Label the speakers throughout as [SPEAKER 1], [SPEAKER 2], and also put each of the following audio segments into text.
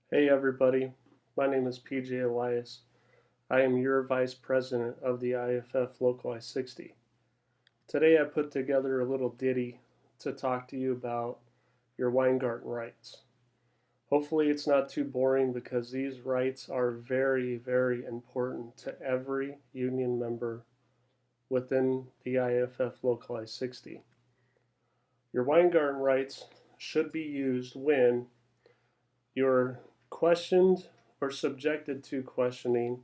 [SPEAKER 1] Hey everybody, my name is PJ Elias. I am your Vice President of the IFF Local I-60. Today I put together a little ditty to talk to you about your Weingarten rights. Hopefully it's not too boring because these rights are very, very important to every union member within the IFF Local I-60. Your Weingarten rights should be used when you're questioned or subjected to questioning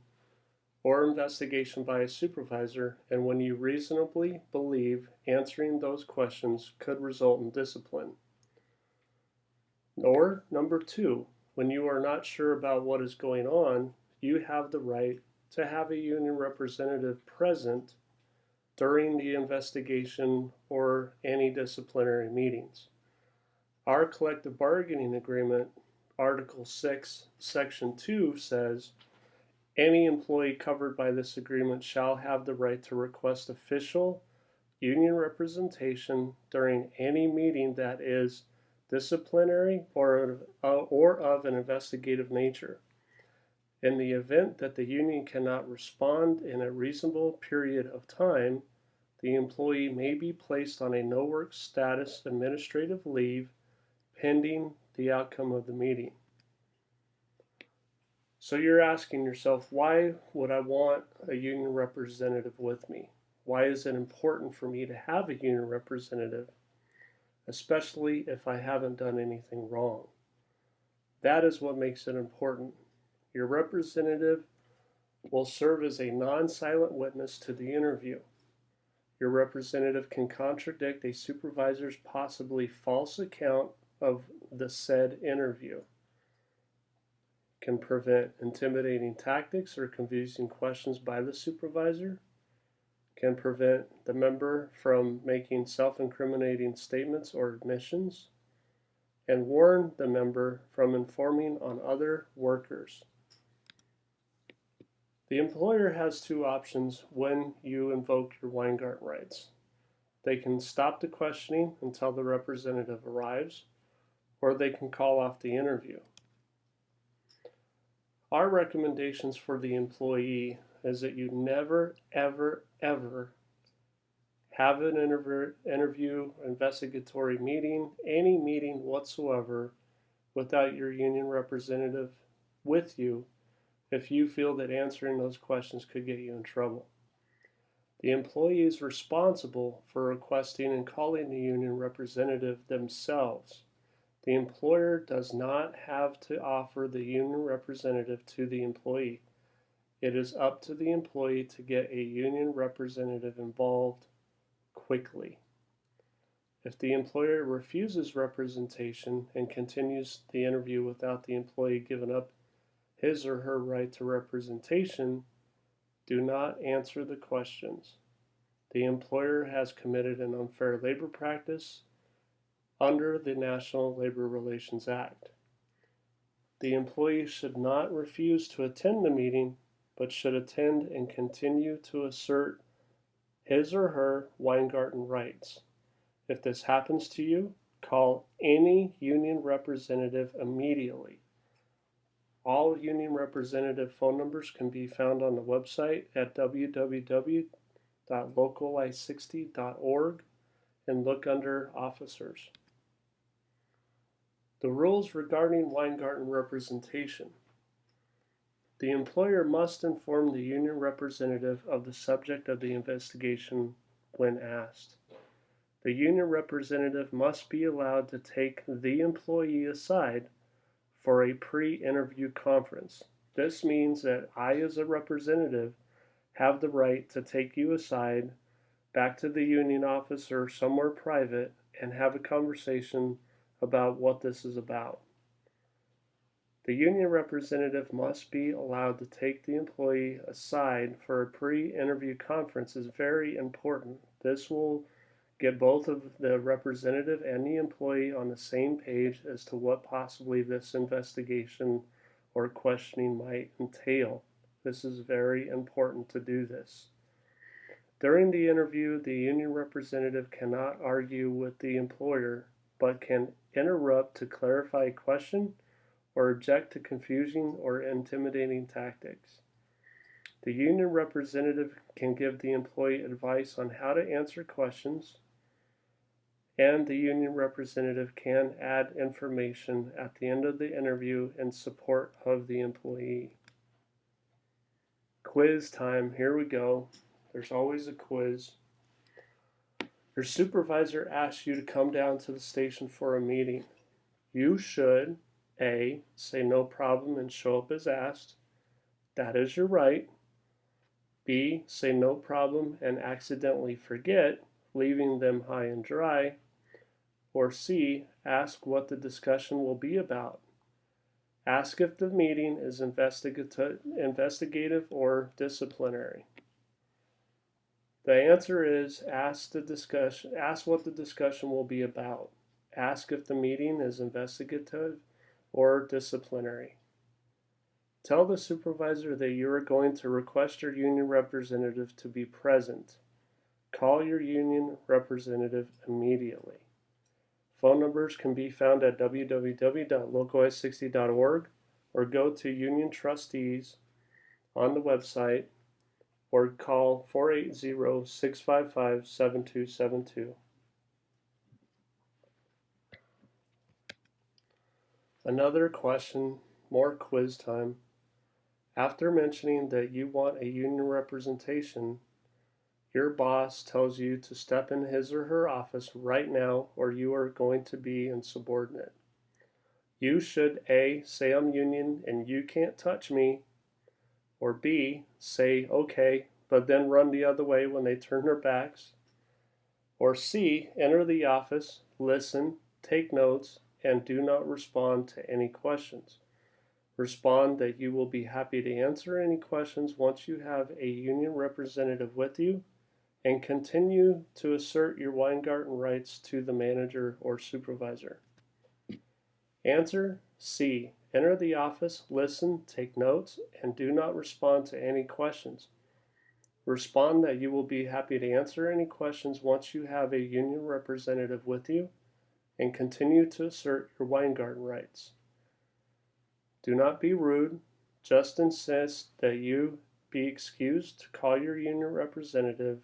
[SPEAKER 1] or investigation by a supervisor, and when you reasonably believe answering those questions could result in discipline. Or, number two, when you are not sure about what is going on, you have the right to have a union representative present during the investigation or any disciplinary meetings. Our collective bargaining agreement, Article 6, Section 2 says, any employee covered by this agreement shall have the right to request official union representation during any meeting that is disciplinary or of an investigative nature. In the event that the union cannot respond in a reasonable period of time, the employee may be placed on a no work status administrative leave pending the outcome of the meeting. So you're asking yourself, why would I want a union representative with me? Why is it important for me to have a union representative, especially if I haven't done anything wrong? That is what makes it important. Your representative will serve as a non-silent witness to the interview. Your representative can contradict a supervisor's possibly false account of the said interview, can prevent intimidating tactics or confusing questions by the supervisor, can prevent the member from making self-incriminating statements or admissions, and warn the member from informing on other workers. The employer has two options when you invoke your Weingarten rights. They can stop the questioning until the representative arrives, or they can call off the interview. Our recommendations for the employee is that you never, ever, ever have an interview, investigatory meeting, any meeting whatsoever without your union representative with you if you feel that answering those questions could get you in trouble. The employee is responsible for requesting and calling the union representative themselves. The employer does not have to offer the union representative to the employee. It is up to the employee to get a union representative involved quickly. If the employer refuses representation and continues the interview without the employee giving up his or her right to representation, do not answer the questions. The employer has committed an unfair labor practice under the National Labor Relations Act. The employee should not refuse to attend the meeting, but should attend and continue to assert his or her Weingarten rights. If this happens to you, call any union representative immediately. All union representative phone numbers can be found on the website at www.locali60.org and look under officers. The rules regarding Weingarten representation. The employer must inform the union representative of the subject of the investigation when asked. The union representative must be allowed to take the employee aside for a pre-interview conference. This means that I, as a representative, have the right to take you aside back to the union office or somewhere private and have a conversation about what this is about. The union representative must be allowed to take the employee aside for a pre-interview conference is very important. This will get both of the representative and the employee on the same page as to what possibly this investigation or questioning might entail. This is very important to do this. During the interview, the union representative cannot argue with the employer, but can interrupt to clarify a question or object to confusing or intimidating tactics. The union representative can give the employee advice on how to answer questions, and the union representative can add information at the end of the interview in support of the employee. Quiz time, here we go. There's always a quiz. Your supervisor asks you to come down to the station for a meeting. You should A. Say no problem and show up as asked. That is your right. B. Say no problem and accidentally forget, leaving them high and dry. Or C. Ask what the discussion will be about. Ask if the meeting is investigative or disciplinary. The answer is ask what the discussion will be about. Ask if the meeting is investigative or disciplinary. Tell the supervisor that you are going to request your union representative to be present. Call your union representative immediately. Phone numbers can be found at www.localwise60.org or go to Union Trustees on the website or call 480-655-7272. Another question, more quiz time. After mentioning that you want a union representation, your boss tells you to step in his or her office right now or you are going to be insubordinate. You should A. Say I'm union and you can't touch me, or B. Say okay, but then run the other way when they turn their backs, or C. Enter the office, listen, take notes, and do not respond to any questions. Respond that you will be happy to answer any questions once you have a union representative with you, and continue to assert your Weingarten rights to the manager or supervisor. Answer C. Enter the office, listen, take notes, and do not respond to any questions. Respond that you will be happy to answer any questions once you have a union representative with you, and continue to assert your Weingarten rights. Do not be rude, just insist that you be excused to call your union representative.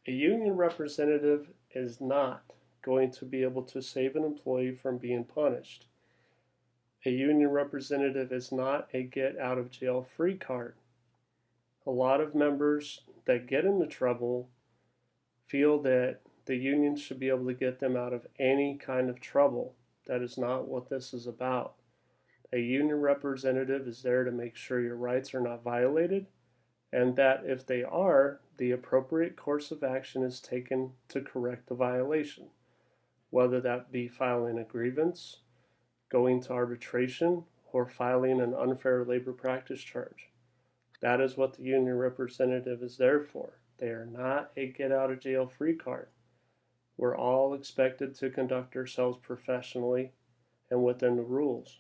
[SPEAKER 1] A union representative is not going to be able to save an employee from being punished. A union representative is not a get out of jail free card. A lot of members that get into trouble feel that the union should be able to get them out of any kind of trouble. That is not what this is about. A union representative is there to make sure your rights are not violated, and that if they are, the appropriate course of action is taken to correct the violation, whether that be filing a grievance, going to arbitration, or filing an unfair labor practice charge. That is what the union representative is there for. They are not a get out of jail free card. We're all expected to conduct ourselves professionally and within the rules.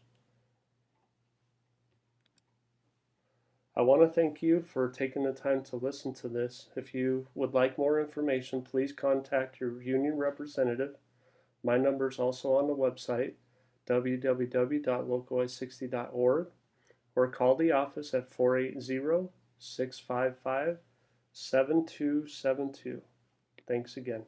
[SPEAKER 1] I want to thank you for taking the time to listen to this. If you would like more information, please contact your union representative. My number is also on the website, www.localwise60.org, or call the office at 480-655-7272. Thanks again.